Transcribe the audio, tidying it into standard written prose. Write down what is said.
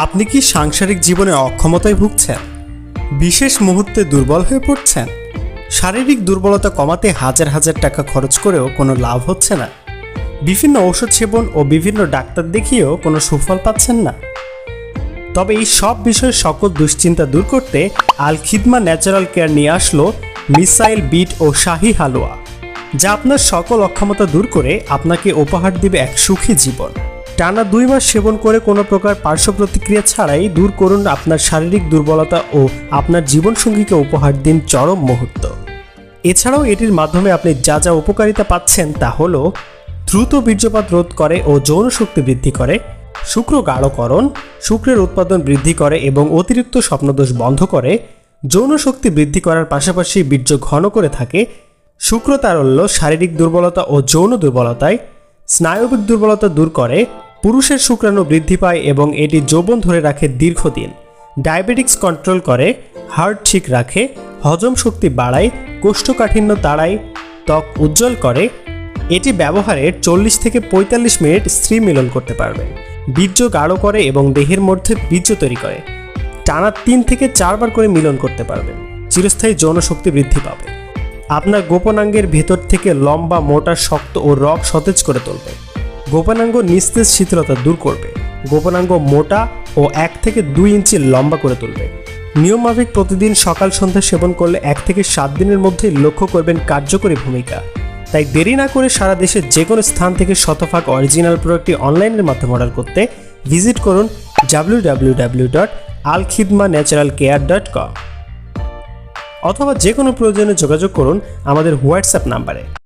আপনি কি সাংসারিক জীবনে অক্ষমতায় ভুগছেন? বিশেষ মুহূর্তে দুর্বল হয়ে পড়ছেন? শারীরিক দুর্বলতা কমাতে হাজার হাজার টাকা খরচ করেও কোনো লাভ হচ্ছে না? বিভিন্ন ঔষধ সেবন ও বিভিন্ন ডাক্তার দেখিয়েও কোনো সুফল পাচ্ছেন না? তবে এই সব বিষয়ের সকল দুশ্চিন্তা দূর করতে আল খিদমা ন্যাচারাল কেয়ার নিয়ে আসলো মিসাইল বিট ও শাহী হালুয়া, যা আপনার সকল অক্ষমতা দূর করে আপনাকে উপহার দিবে এক সুখী জীবন। টানা 2 মাস সেবন করে কোনো প্রকার পার্শ্ব প্রতিক্রিয়া ছাড়াই দূর করুন আপনার শারীরিক দুর্বলতা ও আপনার জীবনসঙ্গীকে উপহার দিন চরম মুহূর্ত। এছাড়াও এটির মাধ্যমে আপনি যা যা উপকারিতা পাচ্ছেন তা হলো দ্রুত বীর্যপাত রোধ করে ও যৌন শক্তি বৃদ্ধি করে, শুক্র গাঢ়করণ, শুক্রের উৎপাদন বৃদ্ধি করে এবং অতিরিক্ত স্বপ্নদোষ বন্ধ করে, যৌন শক্তি বৃদ্ধি করার পাশাপাশি বীর্য ঘন করে থাকে, শুক্র তারল্য শারীরিক দুর্বলতা ও যৌন দুর্বলতায়, স্নায়বিক দুর্বলতা দূর করে, পুরুষের শুক্রাণু বৃদ্ধি পায় এবং এটি যৌবন ধরে রাখে দীর্ঘদিন, ডায়াবেটিক্স কন্ট্রোল করে, হার্ট ঠিক রাখে, হজম শক্তি বাড়ায়, কোষ্ঠকাঠিন্য তাড়ায়, ত্বক উজ্জ্বল করে। এটি ব্যবহারের 40 থেকে 45 মিনিট স্ত্রী মিলন করতে পারবেন। বীর্য গাঢ় করে এবং দেহের মধ্যে বীর্য তৈরি করে। টানা 3 থেকে 4 বার করে মিলন করতে পারবেন। চিরস্থায়ী যৌন শক্তি বৃদ্ধি পাবে। আপনার গোপনাঙ্গের ভেতর থেকে লম্বা, মোটা, শক্ত ও রগ সতেজ করে তুলবে। গোপনাঙ্গ নিস্তেজ শিথিলতা দূর করবে। গোপনাঙ্গ মোটা ও 1 থেকে 2 ইঞ্চি লম্বা করে তুলবে। নিয়মমাফিক প্রতিদিন সকাল সন্ধ্যা সেবন করলে 1 থেকে 7 দিনের মধ্যে লক্ষ্য করবেন কার্যকরী ভূমিকা। তাই দেরি না করে সারা দেশের যে কোনো স্থান থেকে শতভাগ অরিজিনাল প্রোডাক্টটি অনলাইনের মাধ্যমে অর্ডার করতে ভিজিট করুন www.alkhidmannaturalcare.com অথবা যে কোনো প্রয়োজনে যোগাযোগ করুন আমাদের হোয়াটসঅ্যাপ নাম্বারে।